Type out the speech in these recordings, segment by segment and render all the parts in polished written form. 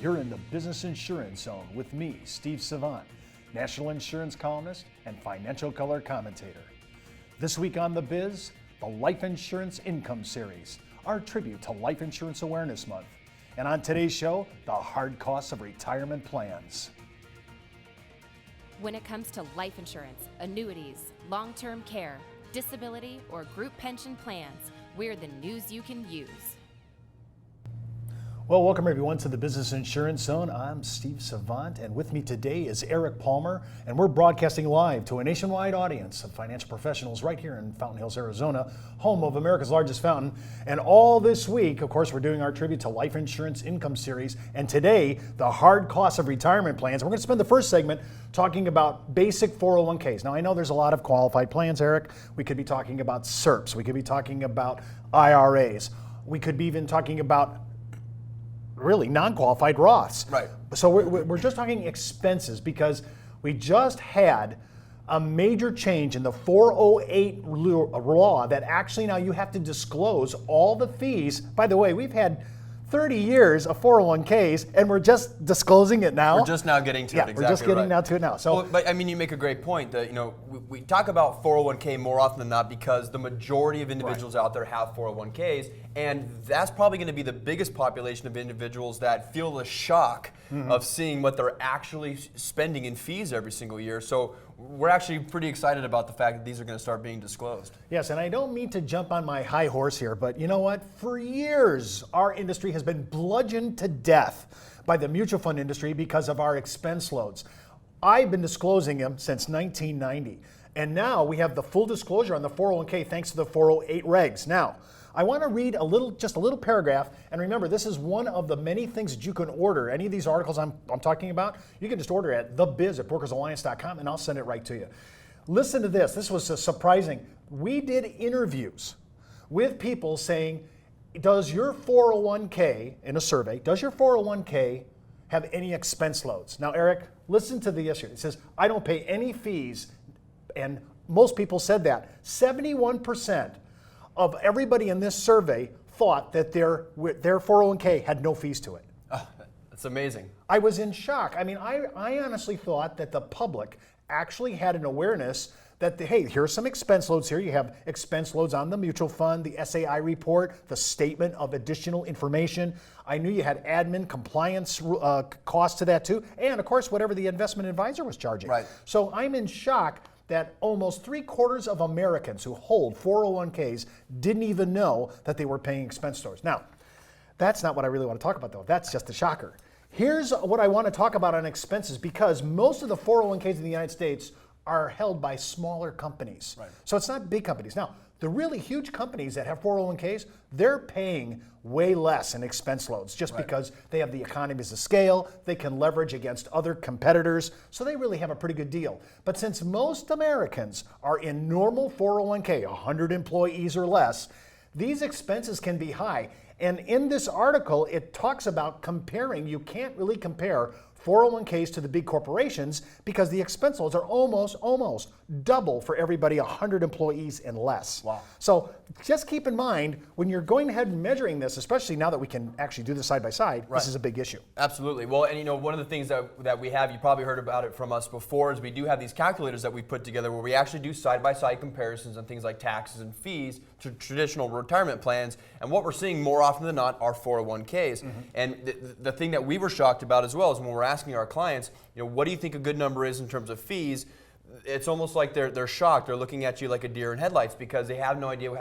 You're in the Business Insurance Zone with me, Steve Savant, national insurance columnist and financial color commentator. This week on The Biz, the Life Insurance Income Series, our tribute to Life Insurance Awareness Month. And on today's show, the hard costs of retirement plans. When it comes to life insurance, annuities, long-term care, disability, or group pension plans, we're the news you can use. Well, welcome everyone to the Business Insurance Zone. I'm Steve Savant, and with me today is Eric Palmer, and we're broadcasting live to a nationwide audience of financial professionals right here in Fountain Hills, Arizona, home of America's largest fountain. And all this week, of course, we're doing our tribute to Life Insurance Income Series, and today, the hard costs of retirement plans. We're going to spend the first segment talking about basic 401ks. Now, I know there's a lot of qualified plans, Eric. We could be talking about SERPs. We could be talking about IRAs. We could be even talking about really non-qualified Roths. Right. So we're just talking expenses because we just had a major change in the 408 law that actually now you have to disclose all the fees. By the way, we've had 30 years of 401ks and we're just disclosing it now. We're just now getting to it, exactly. We're just getting right. now to it now. So, well, but I mean, you make a great point that, we talk about 401k more often than not because the majority of individuals out there have 401ks, and that's probably going to be the biggest population of individuals that feel the shock of seeing what they're actually spending in fees every single year. So we're actually pretty excited about the fact that these are going to start being disclosed. Yes, and I don't mean to jump on my high horse here, but you know what? For years, our industry has been bludgeoned to death by the mutual fund industry because of our expense loads. I've been disclosing them since 1990, and now we have the full disclosure on the 401k thanks to the 408 regs. Now, I want to read just a little paragraph, and remember, this is one of the many things that you can order. Any of these articles I'm talking about, you can just order at thebiz at brokersalliance.com, and I'll send it right to you. Listen to this. This was surprising. We did interviews with people saying, does your 401k, in a survey, does your 401k have any expense loads? Now, Eric, listen to the issue. It says, I don't pay any fees, and most people said that. 71% of everybody in this survey thought that their 401k had no fees to it. Oh, that's amazing. I was in shock. I mean, I honestly thought that the public actually had an awareness that, hey, here's some expense loads here. You have expense loads on the mutual fund, the SAI report, the statement of additional information. I knew you had admin compliance costs to that too, and of course, whatever the investment advisor was charging. Right. So I'm in shock that almost 3/4 of Americans who hold 401ks didn't even know that they were paying expense loads. Now, that's not what I really want to talk about though. That's just a shocker. Here's what I want to talk about on expenses, because most of the 401ks in the United States are held by smaller companies. Right. So it's not big companies. Now, the really huge companies that have 401ks, they're paying way less in expense loads just because they have the economies of scale, they can leverage against other competitors, so they really have a pretty good deal. But since most Americans are in normal 401k, 100 employees or less, these expenses can be high. And in this article, it talks about comparing. You can't really compare 401ks to the big corporations because the expense loads are almost double for everybody 100 employees and less. Wow. So just keep in mind when you're going ahead and measuring this, especially now that we can actually do this side by side, this is a big issue. Absolutely. Well, and one of the things that we have, you probably heard about it from us before, is we do have these calculators that we put together where we actually do side-by-side comparisons on things like taxes and fees to traditional retirement plans. And what we're seeing more often than not are 401ks. And the thing that we were shocked about as well is when we're asking our clients, what do you think a good number is in terms of fees? It's almost like they're shocked. They're looking at you like a deer in headlights because they have no idea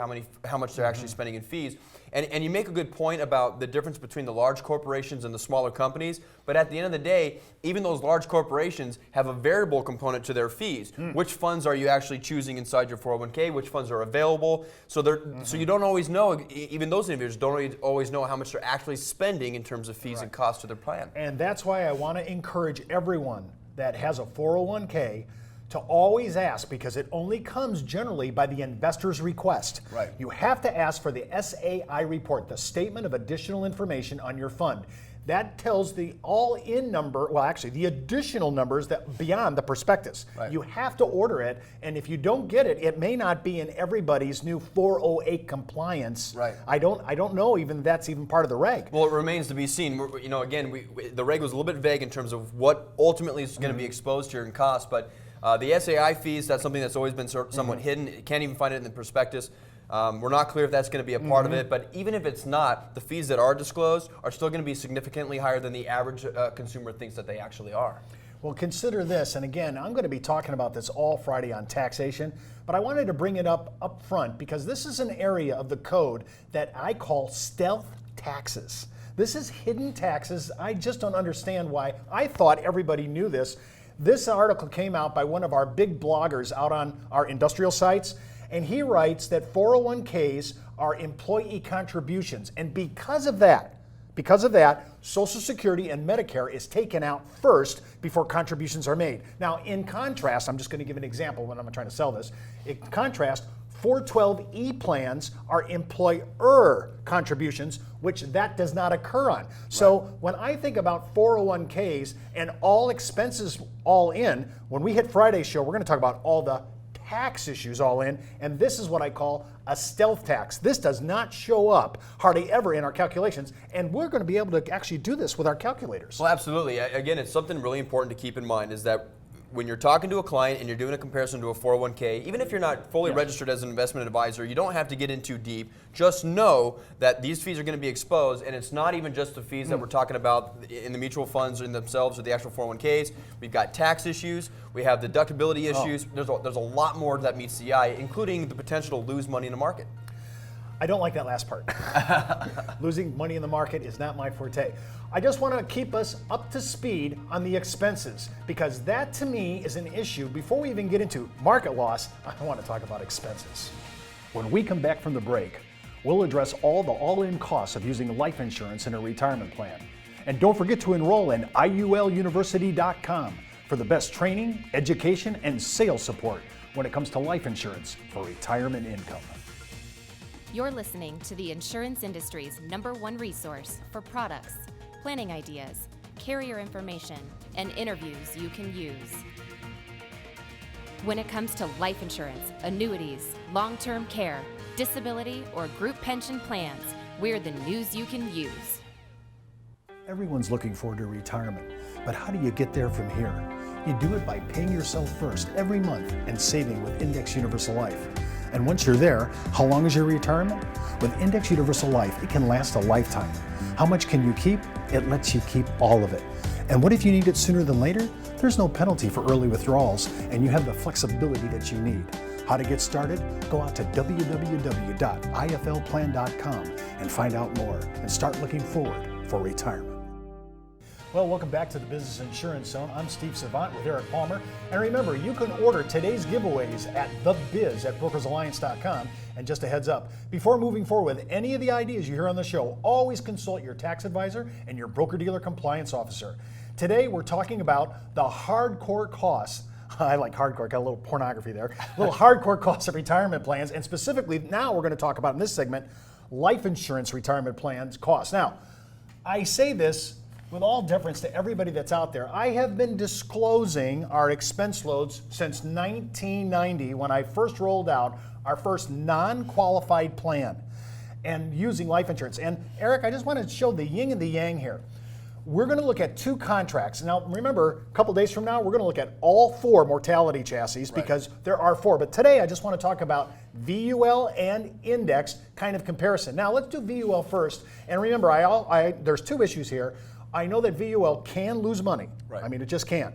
how much they're actually spending in fees. And you make a good point about the difference between the large corporations and the smaller companies. But at the end of the day, even those large corporations have a variable component to their fees. Which funds are you actually choosing inside your 401k? Which funds are available? So so you don't always know, even those individuals don't always know how much they're actually spending in terms of fees and costs to their plan. And that's why I want to encourage everyone that has a 401k to always ask, because it only comes generally by the investor's request. Right. You have to ask for the SAI report, the Statement of Additional Information on your fund. That tells the all-in number, well actually the additional numbers that beyond the prospectus. Right. You have to order it, and if you don't get it, it may not be in everybody's new 408 compliance. Right. I don't know even that's even part of the reg. Well, it remains to be seen. Again, the reg was a little bit vague in terms of what ultimately is going to be exposed here in cost, but the SAI fees, that's something that's always been somewhat hidden. You can't even find it in the prospectus. We're not clear if that's going to be a part of it, but even if it's not, the fees that are disclosed are still going to be significantly higher than the average consumer thinks that they actually are. Well, consider this, and again, I'm going to be talking about this all Friday on taxation, but I wanted to bring it up front because this is an area of the code that I call stealth taxes. This is hidden taxes. I just don't understand why. I thought everybody knew this. This article came out by one of our big bloggers out on our industrial sites, and he writes that 401ks are employee contributions, and because of that, Social Security and Medicare is taken out first before contributions are made. Now, in contrast, I'm just going to give an example when I'm trying to sell this. In contrast, 412E plans are employer contributions, which that does not occur on. So when I think about 401ks and all expenses all in, when we hit Friday's show, we're going to talk about all the tax issues all in, and this is what I call a stealth tax. This does not show up hardly ever in our calculations, and we're going to be able to actually do this with our calculators. Well, absolutely. Again, it's something really important to keep in mind is that when you're talking to a client and you're doing a comparison to a 401k, even if you're not fully registered as an investment advisor, you don't have to get in too deep. Just know that these fees are going to be exposed, and it's not even just the fees that we're talking about in the mutual funds in themselves or the actual 401ks. We've got tax issues. We have deductibility issues. There's a lot more that meets the eye, including the potential to lose money in the market. I don't like that last part. Losing money in the market is not my forte. I just want to keep us up to speed on the expenses, because that to me is an issue. Before we even get into market loss, I want to talk about expenses. When we come back from the break, we'll address all the all-in costs of using life insurance in a retirement plan. And don't forget to enroll in IULUniversity.com for the best training, education, and sales support when it comes to life insurance for retirement income. You're listening to the insurance industry's #1 resource for products, planning ideas, carrier information, and interviews you can use. When it comes to life insurance, annuities, long-term care, disability, or group pension plans, we're the news you can use. Everyone's looking forward to retirement, but how do you get there from here? You do it by paying yourself first every month and saving with Index Universal Life. And once you're there, how long is your retirement? With Index Universal Life, it can last a lifetime. How much can you keep? It lets you keep all of it. And what if you need it sooner than later? There's no penalty for early withdrawals, and you have the flexibility that you need. How to get started? Go out to www.iflplan.com and find out more and start looking forward for retirement. Well, welcome back to the Business Insurance Zone. I'm Steve Savant with Eric Palmer. And remember, you can order today's giveaways at thebiz at brokersalliance.com. And just a heads up, before moving forward with any of the ideas you hear on the show, always consult your tax advisor and your broker-dealer compliance officer. Today, we're talking about the hardcore costs. I like hardcore, got a little pornography there. A little hardcore costs of retirement plans. And specifically, now we're going to talk about in this segment, life insurance retirement plans costs. Now, I say this with all deference to everybody that's out there. I have been disclosing our expense loads since 1990 when I first rolled out our first non-qualified plan and using life insurance. And Eric, I just want to show the yin and the yang here. We're going to look at 2 contracts. Now, remember, a couple days from now, we're going to look at all 4 mortality chassis because there are 4. But today, I just want to talk about VUL and index kind of comparison. Now, let's do VUL first. And remember, there's 2 issues here. I know that VUL can lose money. Right. I mean, it just can.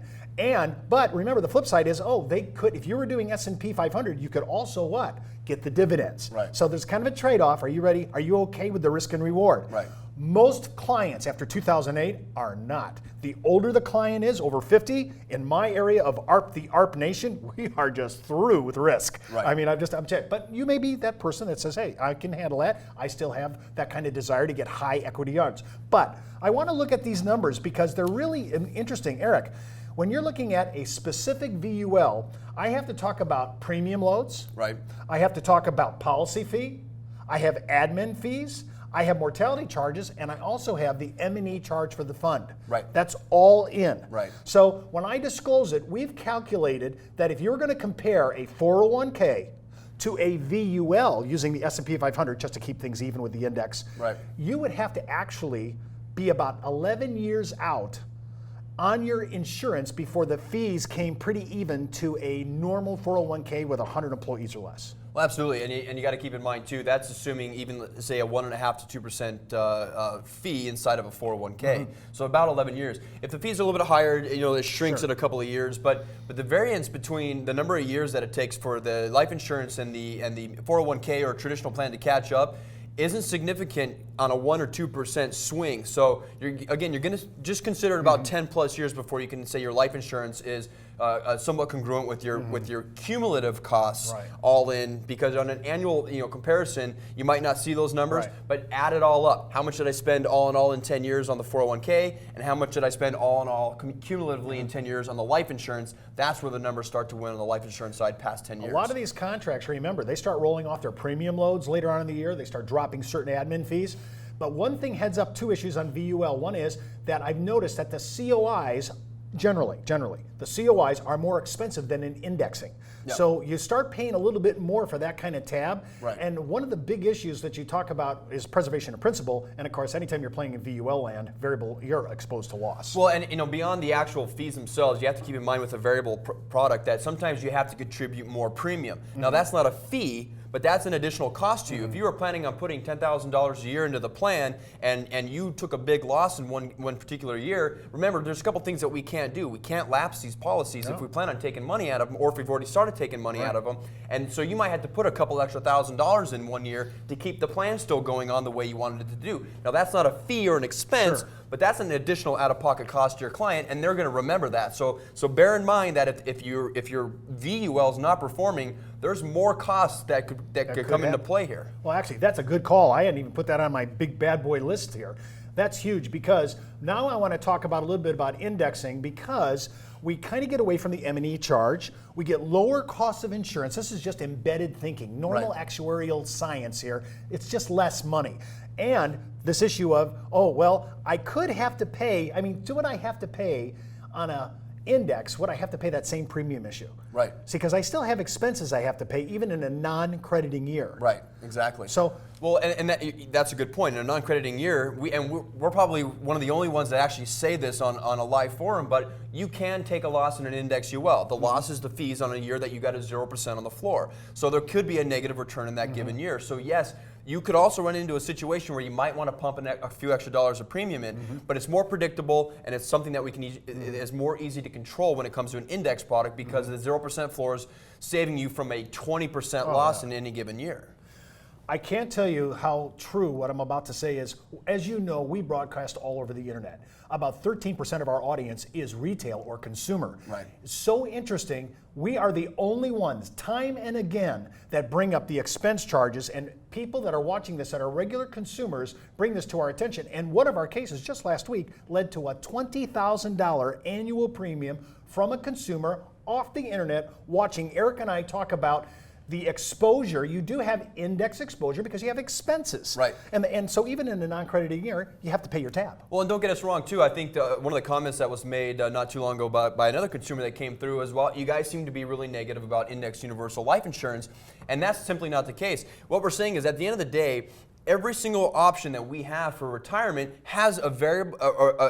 But remember, the flip side is, they could, if you were doing S&P 500, you could also what? Get the dividends. Right. So there's kind of a trade-off. Are you ready? Are you okay with the risk and reward? Right. Most clients after 2008 are not. The older the client is, over 50, in my area of the ARP nation, we are just through with risk. Right. I mean, I'm checked. But you may be that person that says, hey, I can handle that. I still have that kind of desire to get high equity yards. But I want to look at these numbers because they're really interesting. Eric, When you're looking at a specific VUL, I have to talk about premium loads. Right. I have to talk about policy fee. I have admin fees. I have mortality charges, and I also have the M&E charge for the fund. Right. That's all in. Right. So when I disclose it, we've calculated that if you're going to compare a 401k to a VUL using the S&P 500 just to keep things even with the index, right, you would have to actually be about 11 years out on your insurance before the fees came pretty even to a normal 401k with 100 employees or less. Well, absolutely, and you got to keep in mind too, that's assuming even say a 1.5 to 2% fee inside of a 401k. So about 11 years. If the fees are a little bit higher, it shrinks in a couple of years. But the variance between the number of years that it takes for the life insurance and the 401k or traditional plan to catch up isn't significant on a 1 or 2% swing. So you're going to just consider it about 10 plus years before you can say your life insurance is somewhat congruent with your cumulative costs, right, all in, because on an annual comparison you might not see those numbers, right, but add it all up. How much did I spend all in 10 years on the 401k, and how much did I spend all in all cumulatively in 10 years on the life insurance? That's where the numbers start to win on the life insurance side past 10 years. A lot of these contracts, remember, they start rolling off their premium loads later on in the year. They start dropping certain admin fees. But one thing heads up two issues on VUL. One is that I've noticed that the COIs, generally, the COIs are more expensive than in indexing. Yep. So you start paying a little bit more for that kind of tab. Right. And one of the big issues that you talk about is preservation of principal. And of course, anytime you're playing in VUL land, variable, you're exposed to loss. Well, and beyond the actual fees themselves, you have to keep in mind with a variable product that sometimes you have to contribute more premium. Now that's not a fee, but that's an additional cost to you. If you were planning on putting $10,000 a year into the plan and you took a big loss in one particular year, remember there's a couple things that we can't do. We can't lapse these policies if we plan on taking money out of them, or if we've already started taking money out of them. And so you might have to put a couple extra $1,000 in 1 year to keep the plan still going on the way you wanted it to do. Now that's not a fee or an expense, but that's an additional out-of-pocket cost to your client, and they're going to remember that. So bear in mind that if your VUL is not performing, there's more costs that could come into play here. Well, actually, that's a good call. I hadn't even put that on my big bad boy list here. That's huge, because now I want to talk about a little bit about indexing, because we kind of get away from the M&E charge. We get lower costs of insurance. This is just embedded thinking, normal actuarial science here. It's just less money. And this issue of, oh, well, I could have to pay, do what I have to pay on a index, would I have to pay that same premium issue? Right. See, because I still have expenses I have to pay even in a non-crediting year. Right, exactly. So, well, and that's a good point. In a non-crediting year, we're probably one of the only ones that actually say this on a live forum, but you can take a loss in an index UL. The loss is the fees on a year that you got a 0% on the floor. So there could be a negative return in that given year. So yes, you could also run into a situation where you might want to pump a few extra dollars of premium in, but it's more predictable, and it's something that is more easy to control when it comes to an index product, because the 0% floor is saving you from a 20% loss in any given year. I can't tell you how true what I'm about to say is. As you know, we broadcast all over the internet. About 13% of our audience is retail or consumer. Right. So interesting, we are the only ones, time and again, that bring up the expense charges, and people that are watching this that are regular consumers bring this to our attention. And one of our cases just last week led to a $20,000 annual premium from a consumer off the internet watching Eric and I talk about the exposure. You do have index exposure because you have expenses. Right. And so even in a non-crediting year, you have to pay your tab. Well, and don't get us wrong, too. I think one of the comments that was made not too long ago by another consumer that came through as well, you guys seem to be really negative about indexed universal life insurance, and that's simply not the case. What we're saying is, at the end of the day, every single option that we have for retirement has a variable,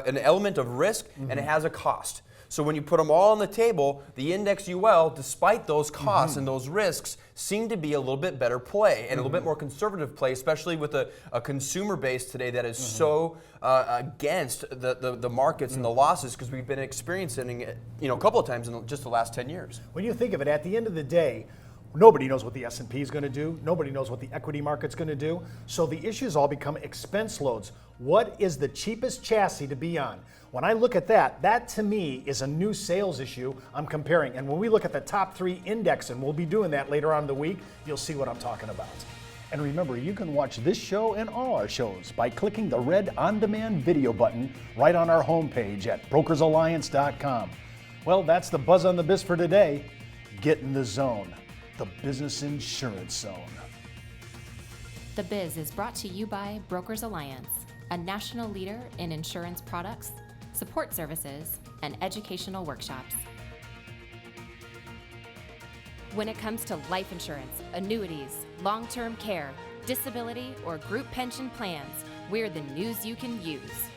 an element of risk, and it has a cost. So when you put them all on the table, the index UL, despite those costs and those risks, seem to be a little bit better play and a little bit more conservative play, especially with a consumer base today that is so against the markets and the losses, because we've been experiencing it a couple of times in just the last 10 years. When you think of it, at the end of the day, nobody knows what the S&P is going to do. Nobody knows what the equity market's going to do. So the issues all become expense loads. What is the cheapest chassis to be on? When I look at that to me is a new sales issue I'm comparing. And when we look at the top 3 index, and we'll be doing that later on in the week, you'll see what I'm talking about. And remember, you can watch this show and all our shows by clicking the red on-demand video button right on our homepage at brokersalliance.com. Well, that's the Buzz on the Biz for today. Get in the zone, the business insurance zone. The Biz is brought to you by Brokers Alliance, a national leader in insurance products, support services, and educational workshops. When it comes to life insurance, annuities, long-term care, disability, or group pension plans, we're the news you can use.